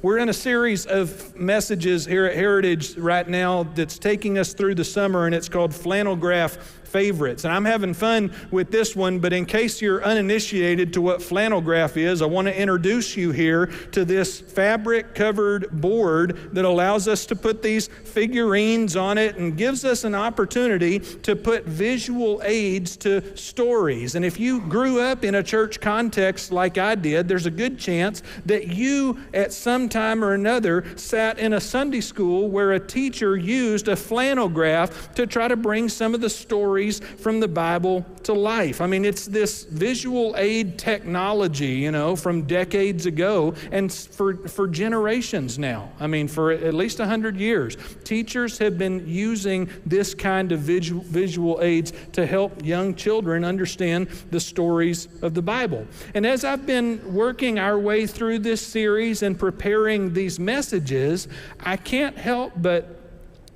We're in a series of messages here at Heritage right now that's taking us through the summer, and it's called Flannel Graph Favorites. And I'm having fun with this one, but in case you're uninitiated to what flannel graph is, I want to introduce you here to this fabric-covered board that allows us to put these figurines on it and gives us an opportunity to put visual aids to stories. And if you grew up in a church context like I did, there's a good chance that you, at some time or another, sat in a Sunday school where a teacher used a flannel graph to try to bring some of the stories from the Bible to life. I mean, it's this visual aid technology, from decades ago and for generations now. I mean, for at least 100 years, teachers have been using this kind of visual aids to help young children understand the stories of the Bible. And as I've been working our way through this series and preparing these messages, I can't help but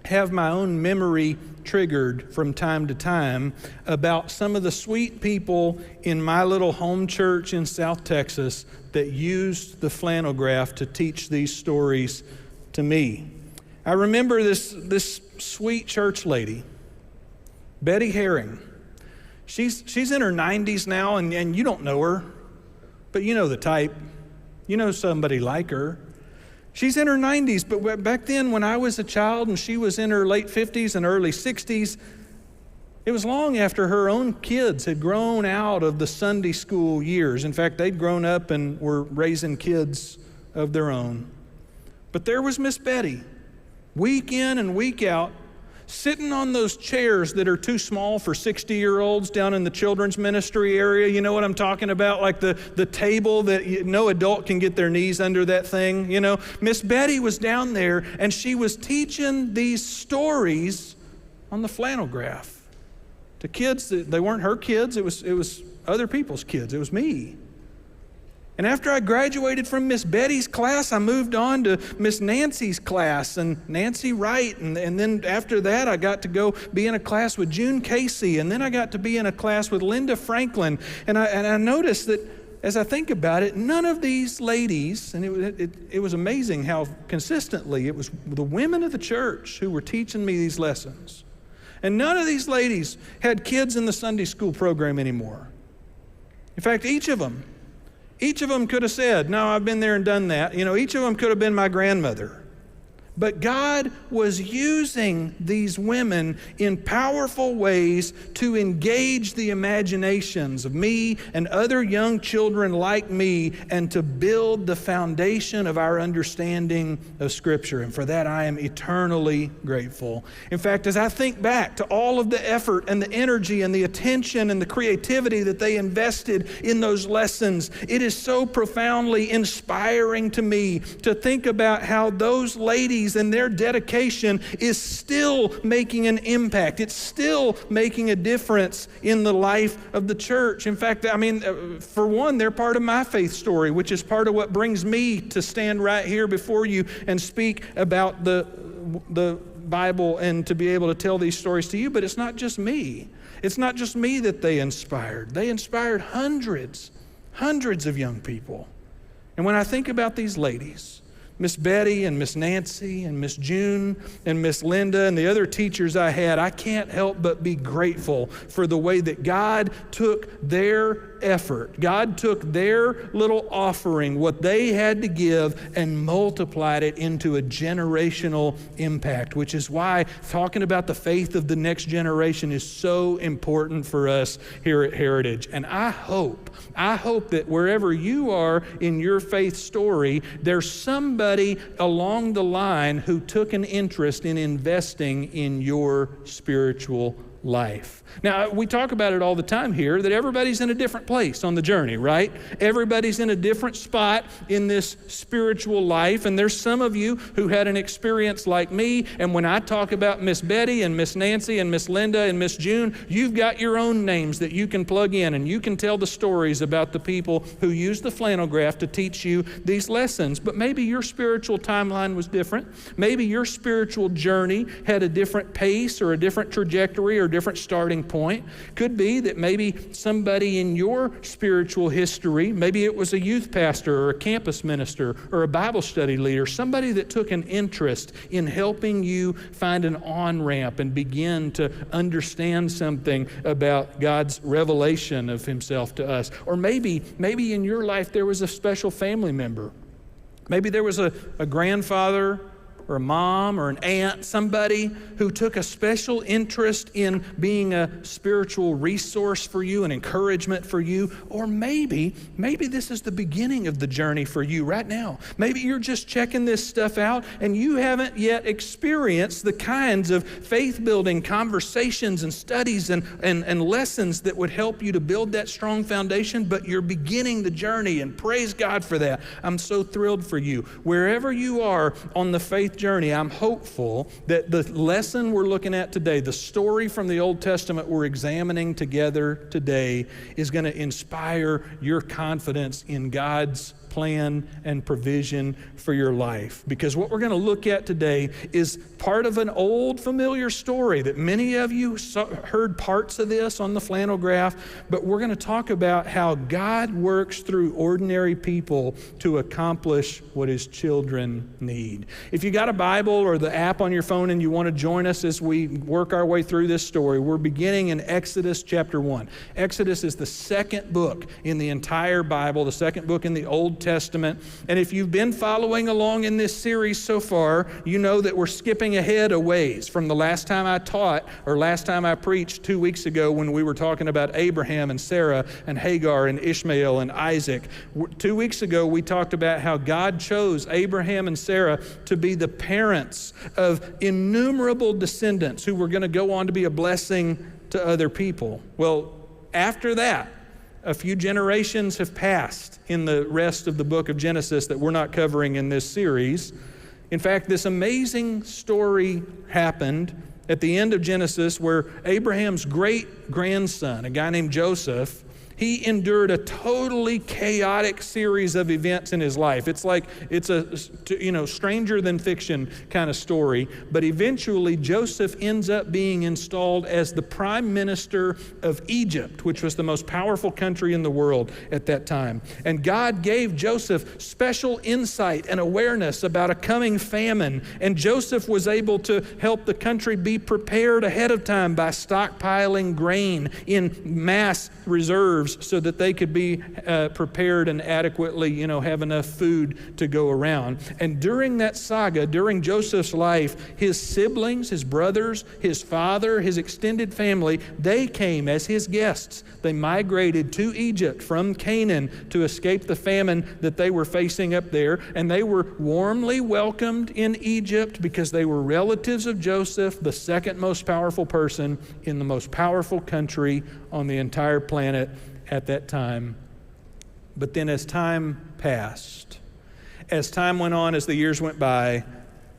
have my own memory triggered from time to time about some of the sweet people in my little home church in South Texas that used the flannel graph to teach these stories to me. I remember this sweet church lady, Betty Herring. She's in her 90s now, and you don't know her, but you know the type. You know somebody like her. She's in her 90s, but back then when I was a child and she was in her late 50s and early 60s, it was long after her own kids had grown out of the Sunday school years. In fact, they'd grown up and were raising kids of their own. But there was Miss Betty, week in and week out, sitting on those chairs that are too small for 60-year-olds down in the children's ministry area. You know what I'm talking about? Like the table that no adult can get their knees under that thing. Miss Betty was down there and she was teaching these stories on the flannel graph to kids that they weren't her kids. It was other people's kids. It was me. And after I graduated from Miss Betty's class, I moved on to Miss Nancy's class and Nancy Wright. And then after that, I got to go be in a class with June Casey. And then I got to be in a class with Linda Franklin. And I noticed that as I think about it, none of these ladies, and it was amazing how consistently it was the women of the church who were teaching me these lessons. And none of these ladies had kids in the Sunday school program anymore. In fact, each of them could have said, no, I've been there and done that. Each of them could have been my grandmother. But God was using these women in powerful ways to engage the imaginations of me and other young children like me and to build the foundation of our understanding of Scripture. And for that, I am eternally grateful. In fact, as I think back to all of the effort and the energy and the attention and the creativity that they invested in those lessons, it is so profoundly inspiring to me to think about how those ladies and their dedication is still making an impact. It's still making a difference in the life of the church. In fact, for one, they're part of my faith story, which is part of what brings me to stand right here before you and speak about the Bible and to be able to tell these stories to you. But it's not just me. It's not just me that they inspired. They inspired hundreds of young people. And when I think about these ladies, Miss Betty and Miss Nancy and Miss June and Miss Linda and the other teachers I had, I can't help but be grateful for the way that God took their effort. God took their little offering, what they had to give, and multiplied it into a generational impact, which is why talking about the faith of the next generation is so important for us here at Heritage. And I hope that wherever you are in your faith story, there's somebody along the line who took an interest in investing in your spiritual life. Now, we talk about it all the time here that everybody's in a different place on the journey, right? Everybody's in a different spot in this spiritual life, and there's some of you who had an experience like me, and when I talk about Miss Betty and Miss Nancy and Miss Linda and Miss June, you've got your own names that you can plug in, and you can tell the stories about the people who used the flannel graph to teach you these lessons. But maybe your spiritual timeline was different. Maybe your spiritual journey had a different pace or a different trajectory or a different starting point. Could be that maybe somebody in your spiritual history, maybe it was a youth pastor or a campus minister or a Bible study leader, somebody that took an interest in helping you find an on-ramp and begin to understand something about God's revelation of himself to us. Or maybe in your life there was a special family member. Maybe there was a grandfather or a mom or an aunt, somebody who took a special interest in being a spiritual resource for you, an encouragement for you. Or maybe this is the beginning of the journey for you right now. Maybe you're just checking this stuff out and you haven't yet experienced the kinds of faith-building conversations and studies and lessons that would help you to build that strong foundation, but you're beginning the journey, and praise God for that. I'm so thrilled for you. Wherever you are on the faith journey, I'm hopeful that the lesson we're looking at today, the story from the Old Testament we're examining together today, is going to inspire your confidence in God's plan and provision for your life. Because what we're going to look at today is part of an old familiar story that many of you heard parts of this on the flannel graph, but we're going to talk about how God works through ordinary people to accomplish what his children need. If you got a Bible or the app on your phone and you want to join us as we work our way through this story, we're beginning in Exodus chapter 1. Exodus is the second book in the entire Bible, the second book in the Old Testament. And if you've been following along in this series so far, you know that we're skipping ahead a ways from the last time I taught, or last time I preached 2 weeks ago, when we were talking about Abraham and Sarah and Hagar and Ishmael and Isaac. 2 weeks ago, we talked about how God chose Abraham and Sarah to be the parents of innumerable descendants who were going to go on to be a blessing to other people. Well, after that, a few generations have passed in the rest of the book of Genesis that we're not covering in this series. In fact, this amazing story happened at the end of Genesis where Abraham's great-grandson, a guy named Joseph, he endured a totally chaotic series of events in his life. It's like it's a stranger than fiction kind of story. But eventually Joseph ends up being installed as the prime minister of Egypt, which was the most powerful country in the world at that time. And God gave Joseph special insight and awareness about a coming famine. And Joseph was able to help the country be prepared ahead of time by stockpiling grain in mass reserves, so that they could be prepared and adequately, have enough food to go around. And during that saga, during Joseph's life, his siblings, his brothers, his father, his extended family, they came as his guests. They migrated to Egypt from Canaan to escape the famine that they were facing up there. And they were warmly welcomed in Egypt because they were relatives of Joseph, the second most powerful person in the most powerful country on the entire planet at that time. But then as time passed, as time went on, as the years went by,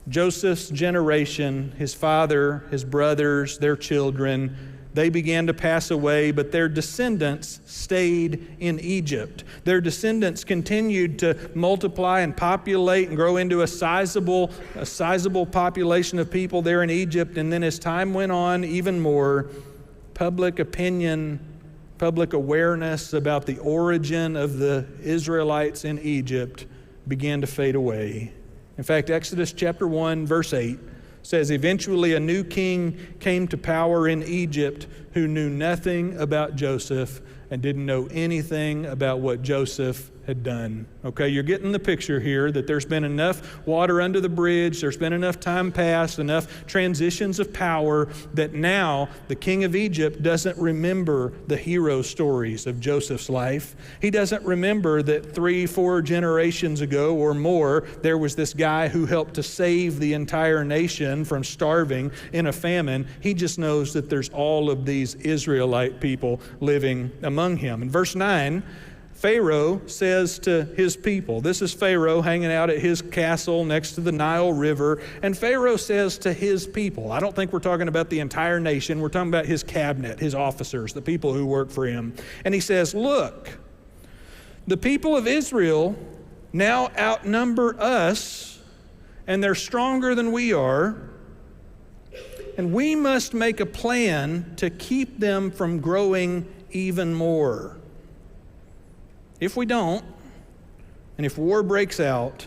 Joseph's generation, his father, his brothers, their children, they began to pass away, but their descendants stayed in Egypt. Their descendants continued to multiply and populate and grow into a sizable population of people there in Egypt. And then as time went on, even more, public opinion, public awareness about the origin of the Israelites in Egypt began to fade away. In fact, Exodus chapter 1, verse 8 says, eventually a new king came to power in Egypt who knew nothing about Joseph and didn't know anything about what Joseph had done. Okay, you're getting the picture here that there's been enough water under the bridge, there's been enough time passed, enough transitions of power that now the king of Egypt doesn't remember the hero stories of Joseph's life. He doesn't remember that 3-4 generations ago or more, there was this guy who helped to save the entire nation from starving in a famine. He just knows that there's all of these Israelite people living among him. In verse 9, Pharaoh says to his people, this is Pharaoh hanging out at his castle next to the Nile River, and Pharaoh says to his people, I don't think we're talking about the entire nation, we're talking about his cabinet, his officers, the people who work for him. And he says, look, the people of Israel now outnumber us, and they're stronger than we are. And we must make a plan to keep them from growing even more. If we don't, and if war breaks out,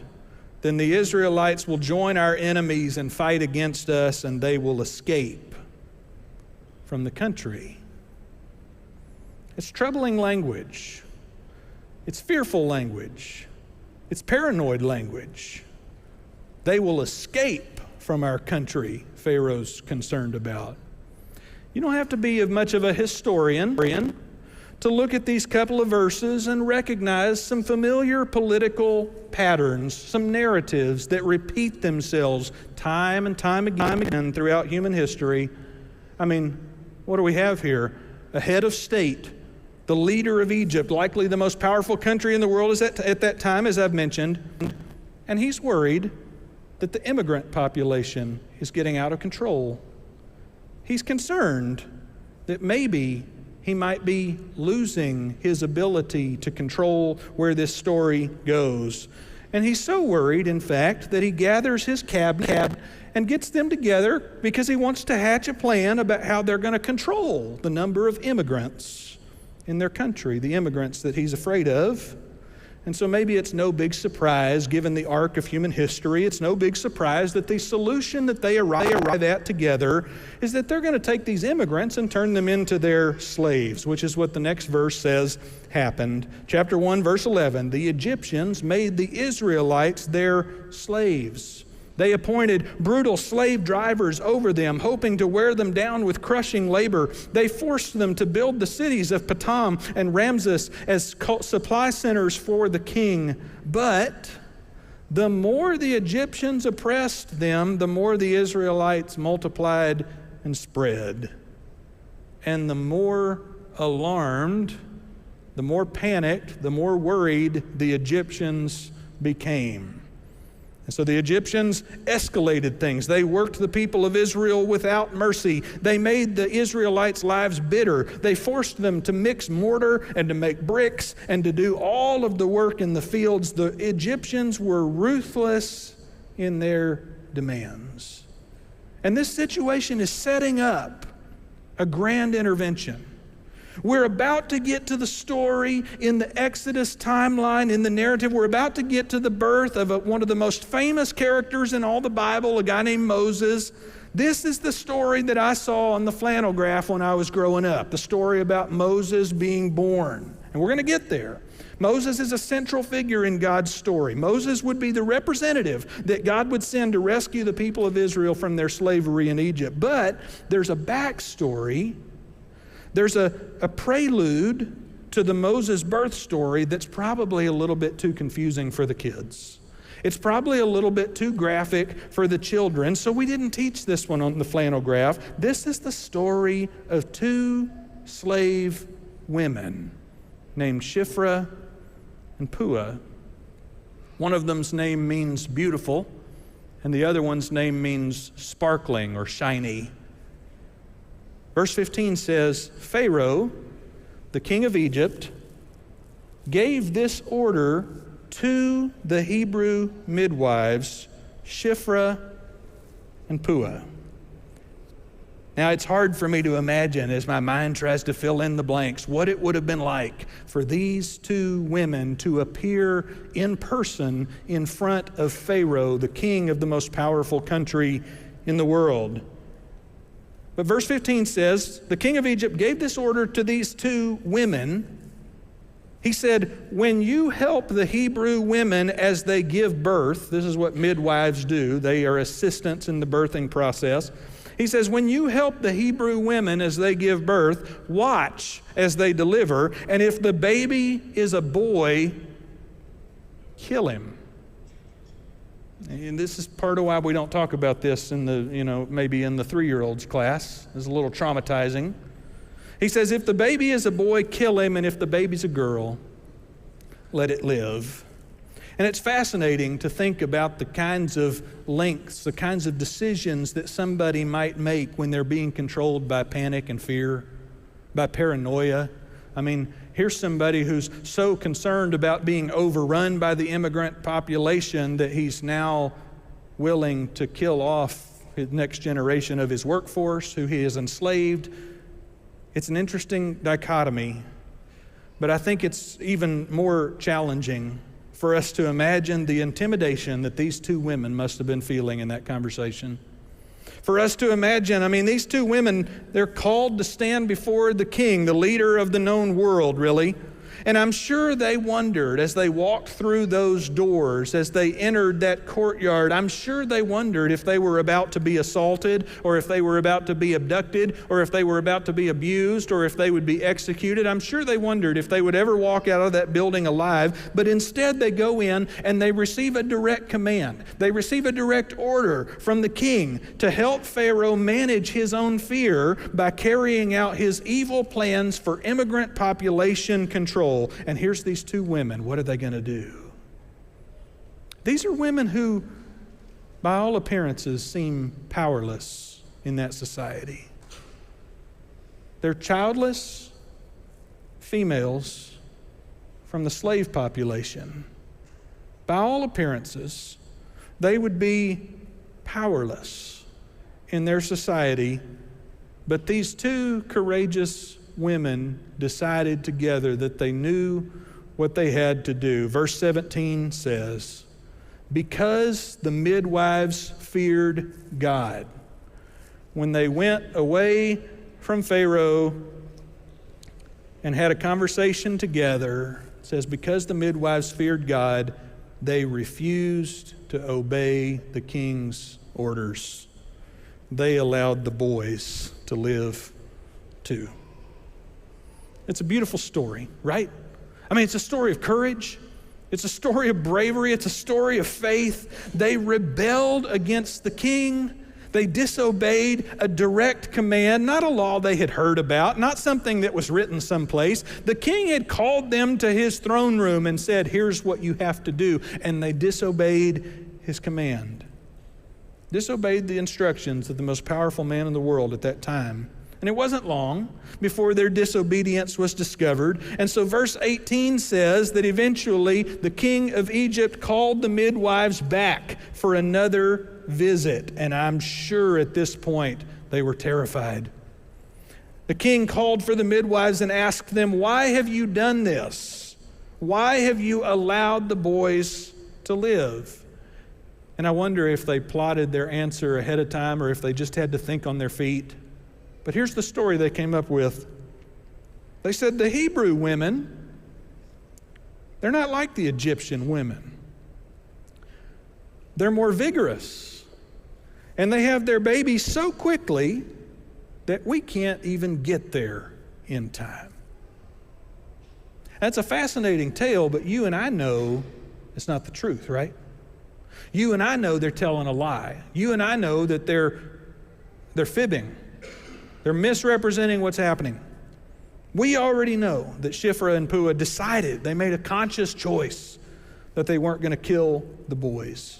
then the Israelites will join our enemies and fight against us, and they will escape from the country. It's troubling language. It's fearful language. It's paranoid language. They will escape from our country, Pharaoh's concerned about. You don't have to be much of a historian to look at these couple of verses and recognize some familiar political patterns, some narratives that repeat themselves time and time again throughout human history. I mean, what do we have here? A head of state, the leader of Egypt, likely the most powerful country in the world at that time, as I've mentioned, and he's worried that the immigrant population is getting out of control. He's concerned that maybe he might be losing his ability to control where this story goes. And he's so worried, in fact, that he gathers his cabinet and gets them together because he wants to hatch a plan about how they're going to control the number of immigrants in their country, the immigrants that he's afraid of. And so maybe it's no big surprise, given the arc of human history, it's no big surprise that the solution that they arrive at together is that they're going to take these immigrants and turn them into their slaves, which is what the next verse says happened. Chapter 1, verse 11, the Egyptians made the Israelites their slaves. They appointed brutal slave drivers over them, hoping to wear them down with crushing labor. They forced them to build the cities of Patam and Ramses as supply centers for the king. But the more the Egyptians oppressed them, the more the Israelites multiplied and spread. And the more alarmed, the more panicked, the more worried the Egyptians became. And so the Egyptians escalated things. They worked the people of Israel without mercy. They made the Israelites' lives bitter. They forced them to mix mortar and to make bricks and to do all of the work in the fields. The Egyptians were ruthless in their demands. And this situation is setting up a grand intervention. We're about to get to the story in the Exodus timeline, in the narrative. We're about to get to the birth of one of the most famous characters in all the Bible, a guy named Moses. This is the story that I saw on the flannel graph when I was growing up, the story about Moses being born. And we're going to get there. Moses is a central figure in God's story. Moses would be the representative that God would send to rescue the people of Israel from their slavery in Egypt. But there's a backstory. There's a prelude to the Moses birth story that's probably a little bit too confusing for the kids. It's probably a little bit too graphic for the children, so we didn't teach this one on the flannel graph. This is the story of two slave women named Shiphrah and Puah. One of them's name means beautiful, and the other one's name means sparkling or shiny. Verse 15 says, Pharaoh, the king of Egypt, gave this order to the Hebrew midwives, Shiphrah and Puah. Now, it's hard for me to imagine, as my mind tries to fill in the blanks, what it would have been like for these two women to appear in person in front of Pharaoh, the king of the most powerful country in the world. But verse 15 says, the king of Egypt gave this order to these two women. He said, when you help the Hebrew women as they give birth, this is what midwives do. They are assistants in the birthing process. He says, when you help the Hebrew women as they give birth, watch as they deliver, and if the baby is a boy, kill him. And this is part of why we don't talk about this in the, maybe in the 3-year-olds class. It's a little traumatizing. He says, if the baby is a boy, kill him, and if the baby's a girl, let it live. And it's fascinating to think about the kinds of lengths, the kinds of decisions that somebody might make when they're being controlled by panic and fear, by paranoia. I mean, here's somebody who's so concerned about being overrun by the immigrant population that he's now willing to kill off the next generation of his workforce, who he has enslaved. It's an interesting dichotomy, but I think it's even more challenging for us to imagine the intimidation that these two women must have been feeling in that conversation. For us to imagine, these two women, they're called to stand before the king, the leader of the known world, really. And I'm sure they wondered as they walked through those doors, as they entered that courtyard, I'm sure they wondered if they were about to be assaulted, or if they were about to be abducted, or if they were about to be abused, or if they would be executed. I'm sure they wondered if they would ever walk out of that building alive. But instead they go in and they receive a direct command. They receive a direct order from the king to help Pharaoh manage his own fear by carrying out his evil plans for immigrant population control. And here's these two women. What are they going to do? These are women who, by all appearances, seem powerless in that society. They're childless females from the slave population. By all appearances, they would be powerless in their society, but these two courageous women decided together that they knew what they had to do. Verse 17 says, because the midwives feared God. When they went away from Pharaoh and had a conversation together, it says, because the midwives feared God, they refused to obey the king's orders. They allowed the boys to live too. It's a beautiful story, right? It's a story of courage. It's a story of bravery. It's a story of faith. They rebelled against the king. They disobeyed a direct command, not a law they had heard about, not something that was written someplace. The king had called them to his throne room and said, here's what you have to do. And they disobeyed his command. Disobeyed the instructions of the most powerful man in the world at that time. And it wasn't long before their disobedience was discovered. And so verse 18 says that eventually the king of Egypt called the midwives back for another visit. And I'm sure at this point they were terrified. The king called for the midwives and asked them, why have you done this? Why have you allowed the boys to live? And I wonder if they plotted their answer ahead of time or if they just had to think on their feet. But here's the story they came up with. They said the Hebrew women, they're not like the Egyptian women. They're more vigorous. And they have their babies so quickly that we can't even get there in time. That's a fascinating tale, but you and I know it's not the truth, right? You and I know they're telling a lie. You and I know that they're fibbing. They're misrepresenting what's happening. We already know that Shiphrah and Puah decided, they made a conscious choice that they weren't going to kill the boys.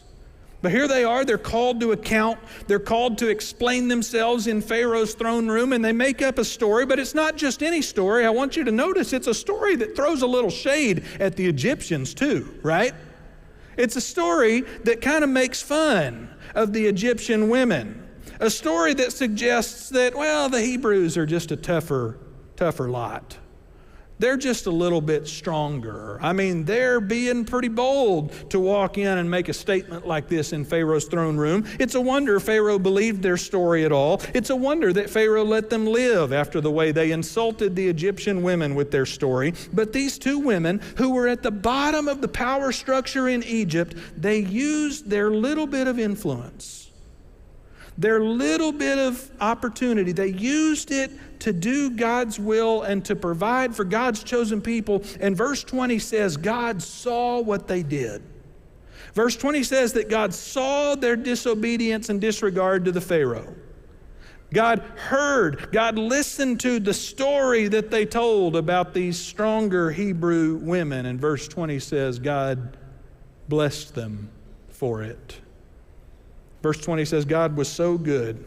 But here they are, they're called to account, they're called to explain themselves in Pharaoh's throne room, and they make up a story, but it's not just any story. I want you to notice it's a story that throws a little shade at the Egyptians too, right? It's a story that kind of makes fun of the Egyptian women. A story that suggests that, the Hebrews are just a tougher lot. They're just a little bit stronger. They're being pretty bold to walk in and make a statement like this in Pharaoh's throne room. It's a wonder Pharaoh believed their story at all. It's a wonder that Pharaoh let them live after the way they insulted the Egyptian women with their story. But these two women, who were at the bottom of the power structure in Egypt, they used their little bit of influence, their little bit of opportunity. They used it to do God's will and to provide for God's chosen people. And verse 20 says, God saw what they did. Verse 20 says that God saw their disobedience and disregard to the Pharaoh. God heard, God listened to the story that they told about these stronger Hebrew women. And verse 20 says, God blessed them for it. Verse 20 says, God was so good.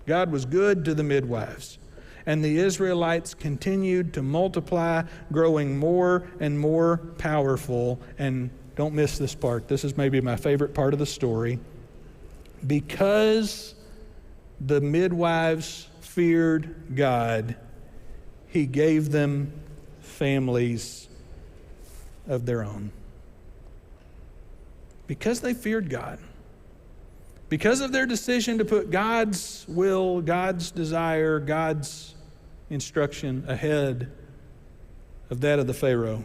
God was good to the midwives. And the Israelites continued to multiply, growing more and more powerful. And don't miss this part. This is maybe my favorite part of the story. Because the midwives feared God, He gave them families of their own. Because they feared God, because of their decision to put God's will, God's desire, God's instruction ahead of that of the Pharaoh,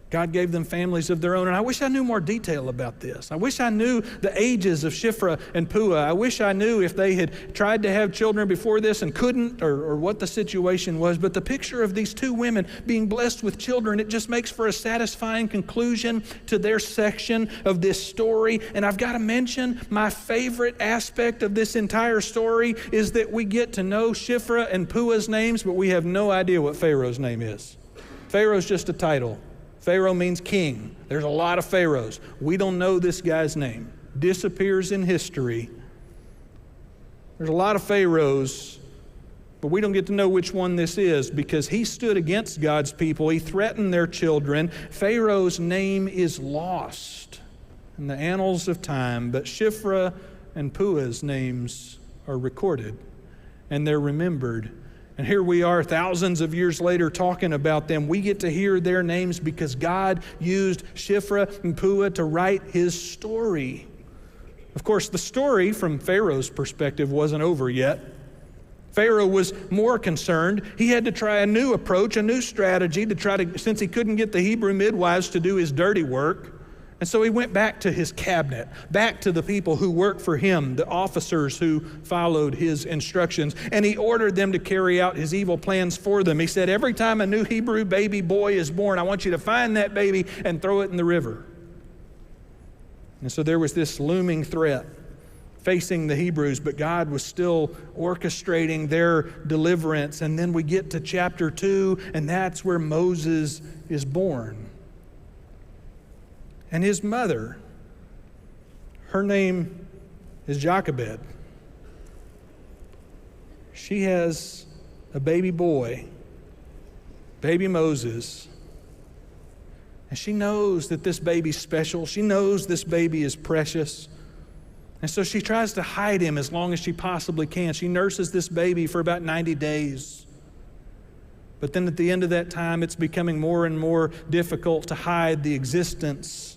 God gave them families of their own. And I wish I knew more detail about this. I wish I knew the ages of Shiphrah and Puah. I wish I knew if they had tried to have children before this and couldn't, or what the situation was. But the picture of these two women being blessed with children, it just makes for a satisfying conclusion to their section of this story. And I've got to mention, my favorite aspect of this entire story is that we get to know Shiphrah and Puah's names, but we have no idea what Pharaoh's name is. Pharaoh's just a title. Pharaoh means king. There's a lot of pharaohs. We don't know this guy's name. Disappears in history. There's a lot of pharaohs, but we don't get to know which one this is because he stood against God's people. He threatened their children. Pharaoh's name is lost in the annals of time, but Shiphrah and Puah's names are recorded and they're remembered. And here we are thousands of years later talking about them. We get to hear their names because God used Shiphrah and Puah to write his story. Of course, the story from Pharaoh's perspective wasn't over yet. Pharaoh was more concerned. He had to try a new approach, a new strategy since he couldn't get the Hebrew midwives to do his dirty work. And so he went back to his cabinet, back to the people who worked for him, the officers who followed his instructions, and he ordered them to carry out his evil plans for them. He said, every time a new Hebrew baby boy is born, I want you to find that baby and throw it in the river. And so there was this looming threat facing the Hebrews, but God was still orchestrating their deliverance. And then we get to chapter 2, and that's where Moses is born. And his mother, her name is Jochebed. She has a baby boy, baby Moses. And she knows that this baby's special. She knows this baby is precious. And so she tries to hide him as long as she possibly can. She nurses this baby for about 90 days. But then at the end of that time, it's becoming more and more difficult to hide the existence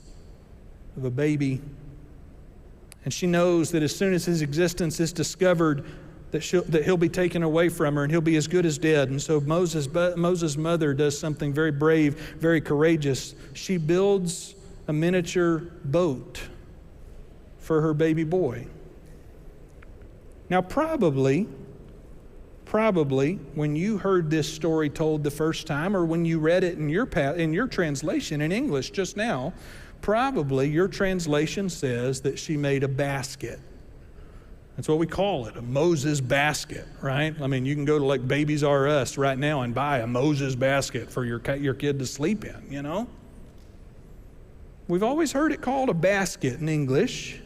of a baby. And she knows that as soon as his existence is discovered, that he'll be taken away from her and he'll be as good as dead. And so Moses' mother does something very brave, very courageous. She builds a miniature boat for her baby boy. Now probably when you heard this story told the first time, or when you read it in your translation in English just now, probably your translation says that she made a basket. That's what we call it, a Moses basket, right? I mean, you can go to like Babies R Us right now and buy a Moses basket for your kid to sleep in, you know? We've always heard it called a basket in English,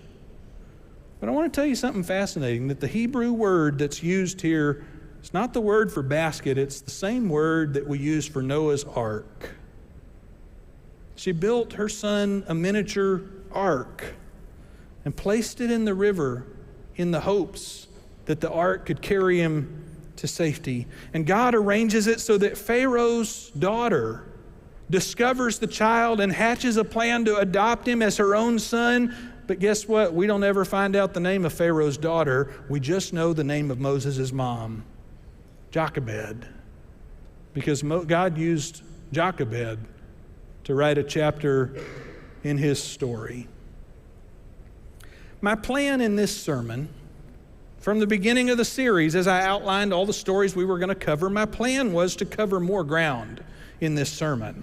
but I want to tell you something fascinating, that the Hebrew word that's used here, it's not the word for basket, it's the same word that we use for Noah's Ark. She built her son a miniature ark and placed it in the river in the hopes that the ark could carry him to safety. And God arranges it so that Pharaoh's daughter discovers the child and hatches a plan to adopt him as her own son. But guess what? We don't ever find out the name of Pharaoh's daughter. We just know the name of Moses' mom, Jochebed, because God used Jochebed to write a chapter in his story. My plan in this sermon, from the beginning of the series, as I outlined all the stories we were going to cover, my plan was to cover more ground in this sermon.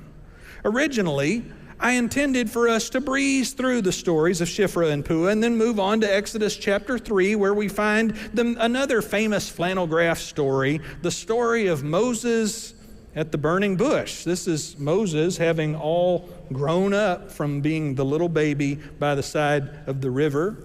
Originally, I intended for us to breeze through the stories of Shiphrah and Puah and then move on to Exodus chapter 3, where we find another famous flannel graph story, the story of Moses at the burning bush. This is Moses having all grown up from being the little baby by the side of the river.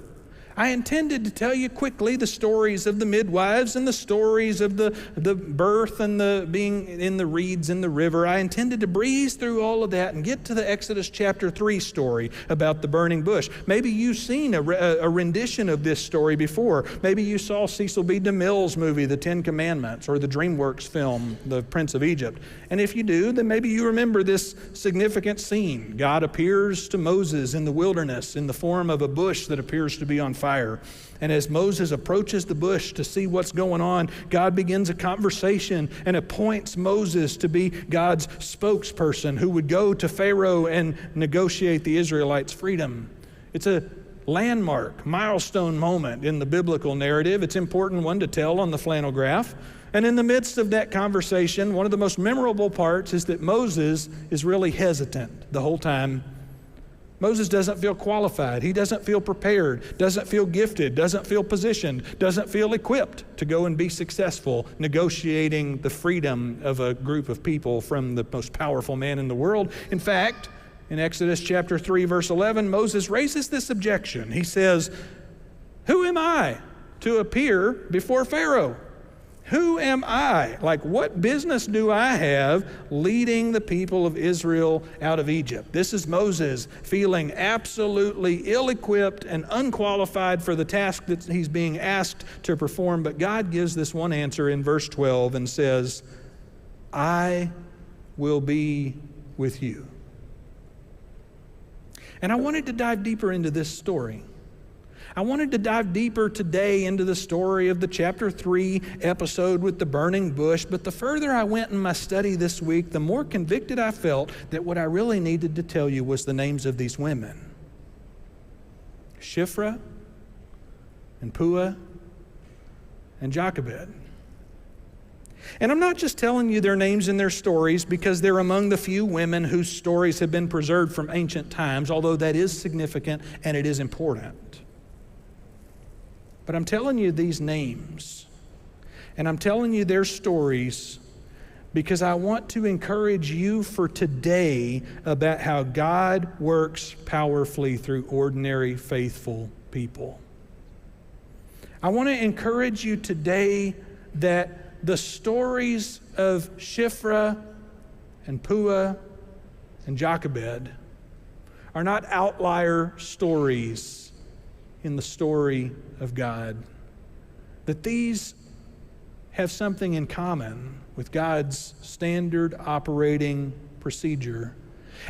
I intended to tell you quickly the stories of the midwives and the stories of the birth and the being in the reeds in the river. I intended to breeze through all of that and get to the Exodus chapter 3 story about the burning bush. Maybe you've seen a rendition of this story before. Maybe you saw Cecil B. DeMille's movie, The Ten Commandments, or the DreamWorks film, The Prince of Egypt. And if you do, then maybe you remember this significant scene. God appears to Moses in the wilderness in the form of a bush that appears to be on fire. And as Moses approaches the bush to see what's going on, God begins a conversation and appoints Moses to be God's spokesperson who would go to Pharaoh and negotiate the Israelites' freedom. It's a landmark, milestone moment in the biblical narrative. It's an important one to tell on the flannel graph. And in the midst of that conversation, one of the most memorable parts is that Moses is really hesitant the whole time. Moses doesn't feel qualified. He doesn't feel prepared, doesn't feel gifted, doesn't feel positioned, doesn't feel equipped to go and be successful negotiating the freedom of a group of people from the most powerful man in the world. In fact, in Exodus chapter 3, verse 11, Moses raises this objection. He says, "Who am I to appear before Pharaoh? Who am I? Like, what business do I have leading the people of Israel out of Egypt?" This is Moses feeling absolutely ill-equipped and unqualified for the task that he's being asked to perform. But God gives this one answer in verse 12 and says, "I will be with you." And I wanted to dive deeper into this story. I wanted to dive deeper today into the story of the chapter 3 episode with the burning bush, but the further I went in my study this week, the more convicted I felt that what I really needed to tell you was the names of these women. Shiphrah and Puah and Jochebed. And I'm not just telling you their names and their stories because they're among the few women whose stories have been preserved from ancient times, although that is significant and it is important. But I'm telling you these names, and I'm telling you their stories because I want to encourage you for today about how God works powerfully through ordinary, faithful people. I want to encourage you today that the stories of Shiphrah and Puah and Jochebed are not outlier stories in the story of God. That these have something in common with God's standard operating procedure.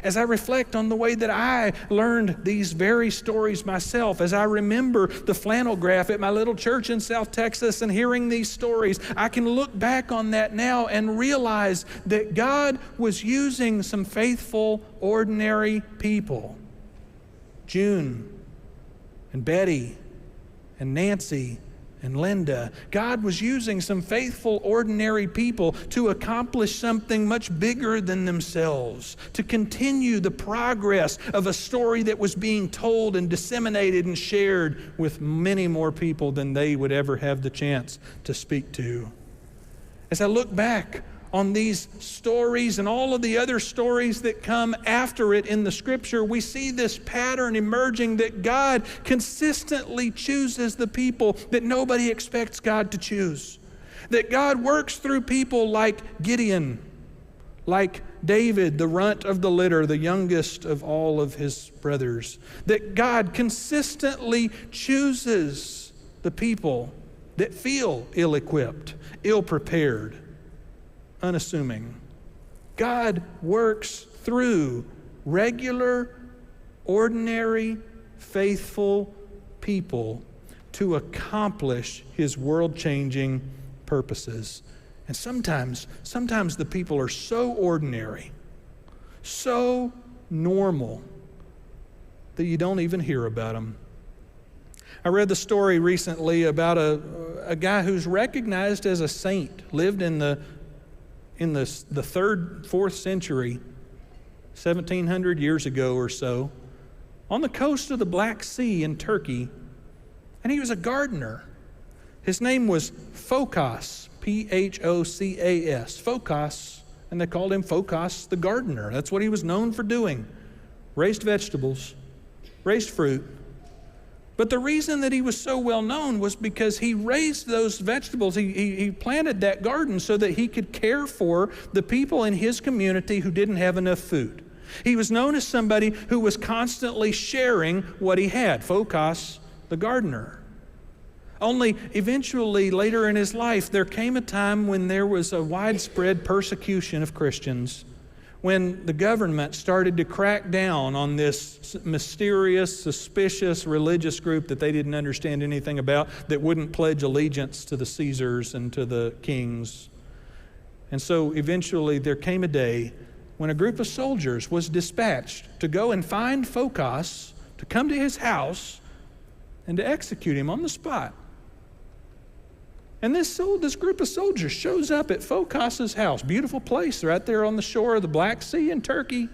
As I reflect on the way that I learned these very stories myself, as I remember the flannel graph at my little church in South Texas and hearing these stories, I can look back on that now and realize that God was using some faithful, ordinary people. June and Betty and Nancy and Linda. God was using some faithful, ordinary people to accomplish something much bigger than themselves, to continue the progress of a story that was being told and disseminated and shared with many more people than they would ever have the chance to speak to. As I look back on these stories and all of the other stories that come after it in the scripture, we see this pattern emerging that God consistently chooses the people that nobody expects God to choose. That God works through people like Gideon, like David, the runt of the litter, the youngest of all of his brothers. That God consistently chooses the people that feel ill-equipped, ill-prepared, unassuming. God works through regular, ordinary, faithful people to accomplish his world-changing purposes. And sometimes the people are so ordinary, so normal, that you don't even hear about them. I read the story recently about a guy who's recognized as a saint, lived in the 3rd, 4th century, 1700 years ago or so, on the coast of the Black Sea in Turkey, and he was a gardener. His name was Phocas, P-H-O-C-A-S, Phocas, and they called him Phocas the gardener. That's what he was known for doing. Raised vegetables, raised fruit. But the reason that he was so well known was because he raised those vegetables. He planted that garden so that he could care for the people in his community who didn't have enough food. He was known as somebody who was constantly sharing what he had. Phocas, the gardener. Only eventually, later in his life, there came a time when there was a widespread persecution of Christians, when the government started to crack down on this mysterious, suspicious religious group that they didn't understand anything about, that wouldn't pledge allegiance to the Caesars and to the kings. And so eventually there came a day when a group of soldiers was dispatched to go and find Phocas, to come to his house, and to execute him on the spot. And this group of soldiers shows up at Phocas's house, beautiful place right there on the shore of the Black Sea in Turkey.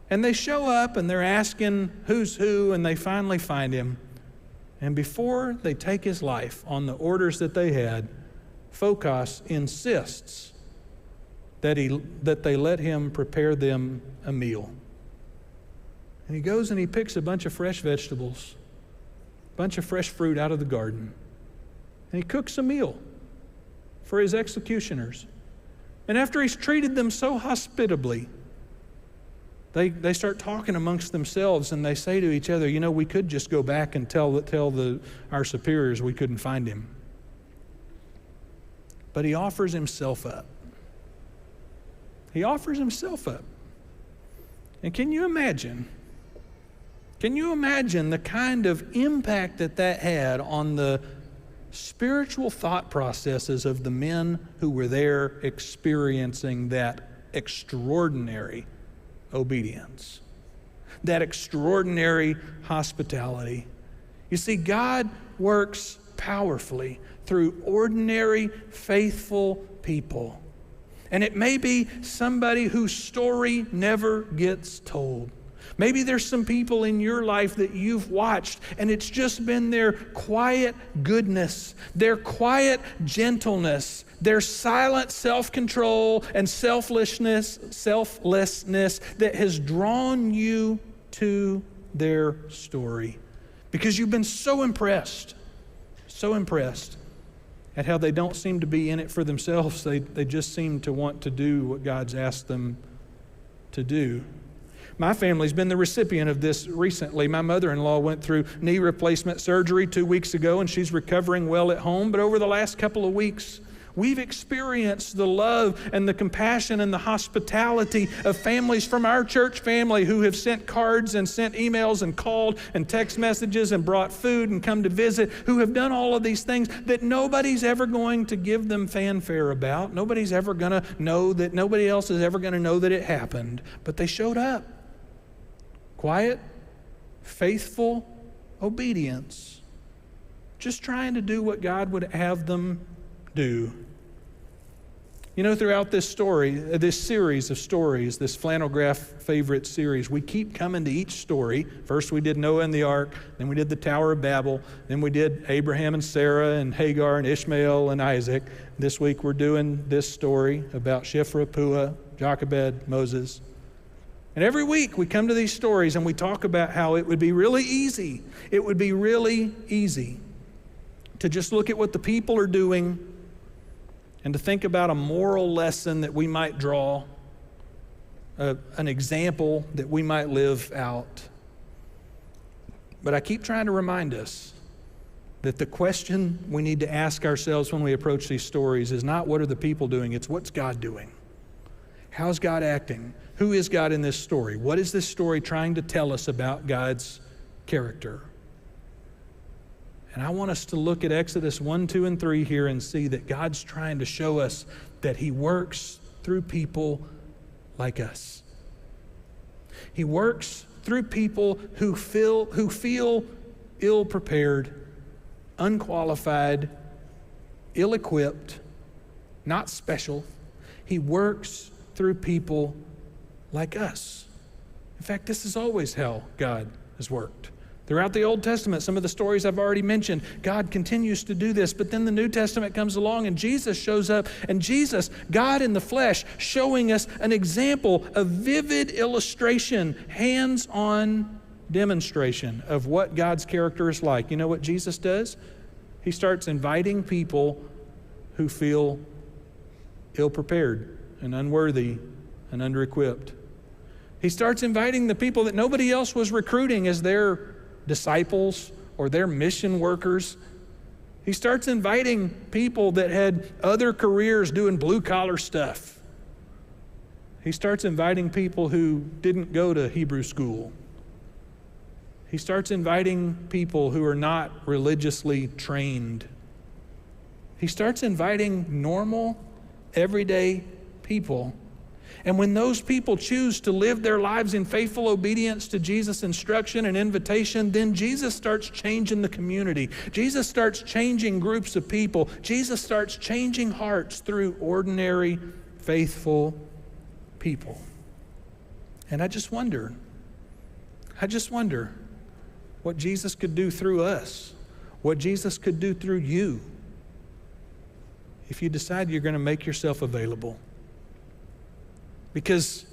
And they show up and they're asking who's who, and they finally find him. And before they take his life on the orders that they had, Phocas insists that they let him prepare them a meal. And he goes and he picks a bunch of fresh vegetables, a bunch of fresh fruit out of the garden. And he cooks a meal for his executioners. And after he's treated them so hospitably, they start talking amongst themselves, and they say to each other, we could just go back and tell our superiors we couldn't find him. But he offers himself up. He offers himself up. And can you imagine the kind of impact that had on the spiritual thought processes of the men who were there experiencing that extraordinary obedience, that extraordinary hospitality? You see, God works powerfully through ordinary, faithful people. And it may be somebody whose story never gets told. Maybe there's some people in your life that you've watched, and it's just been their quiet goodness, their quiet gentleness, their silent self-control and selflessness that has drawn you to their story. Because you've been so impressed at how they don't seem to be in it for themselves. They just seem to want to do what God's asked them to do. My family's been the recipient of this recently. My mother-in-law went through knee replacement surgery 2 weeks ago, and she's recovering well at home. But over the last couple of weeks, we've experienced the love and the compassion and the hospitality of families from our church family who have sent cards and sent emails and called and text messages and brought food and come to visit, who have done all of these things that nobody's ever going to give them fanfare about. Nobody's ever going to know that, nobody else is ever going to know that it happened. But they showed up. Quiet, faithful obedience, just trying to do what God would have them do. Throughout this series of stories, this flannel graph favorite series, we keep coming to each story. First we did Noah and the ark, then we did the Tower of Babel, then we did Abraham and Sarah and Hagar and Ishmael and Isaac. This week we're doing this story about Shiphrah, Puah, Jochebed, Moses. And every week we come to these stories and we talk about how it would be really easy. It would be really easy to just look at what the people are doing and to think about a moral lesson that we might draw, an example that we might live out. But I keep trying to remind us that the question we need to ask ourselves when we approach these stories is not what are the people doing, it's what's God doing? How's God acting? Who is God in this story? What is this story trying to tell us about God's character? And I want us to look at Exodus 1, 2, and 3 here and see that God's trying to show us that He works through people like us. He works through people who feel ill-prepared, unqualified, ill-equipped, not special. He works through people like us. In fact, this is always how God has worked. Throughout the Old Testament, some of the stories I've already mentioned, God continues to do this, but then the New Testament comes along and Jesus shows up, and Jesus, God in the flesh, showing us an example, a vivid illustration, hands-on demonstration of what God's character is like. You know what Jesus does? He starts inviting people who feel ill-prepared and unworthy and under-equipped. He starts inviting the people that nobody else was recruiting as their disciples or their mission workers. He starts inviting people that had other careers doing blue-collar stuff. He starts inviting people who didn't go to Hebrew school. He starts inviting people who are not religiously trained. He starts inviting normal, everyday people. And when those people choose to live their lives in faithful obedience to Jesus' instruction and invitation, then Jesus starts changing the community. Jesus starts changing groups of people. Jesus starts changing hearts through ordinary, faithful people. And I just wonder what Jesus could do through us, what Jesus could do through you, if you decide you're going to make yourself available. Because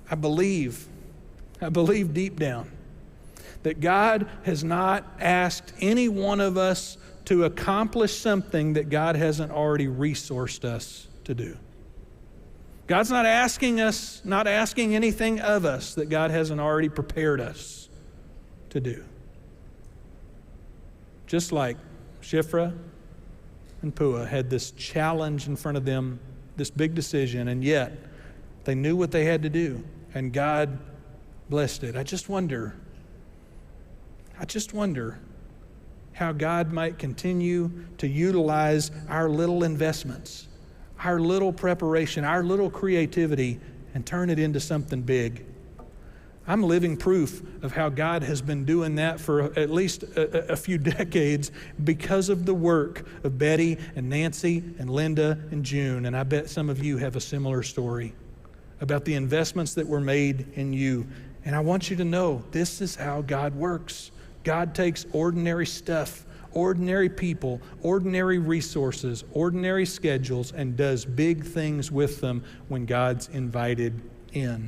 I believe deep down that God has not asked any one of us to accomplish something that God hasn't already resourced us to do. God's not asking anything of us that God hasn't already prepared us to do. Just like Shiphrah and Puah had this challenge in front of them, this big decision, and yet they knew what they had to do, and God blessed it. I just wonder how God might continue to utilize our little investments, our little preparation, our little creativity, and turn it into something big. I'm living proof of how God has been doing that for at least a few decades because of the work of Betty and Nancy and Linda and June, and I bet some of you have a similar story about the investments that were made in you. And I want you to know this is how God works. God takes ordinary stuff, ordinary people, ordinary resources, ordinary schedules, and does big things with them when God's invited in.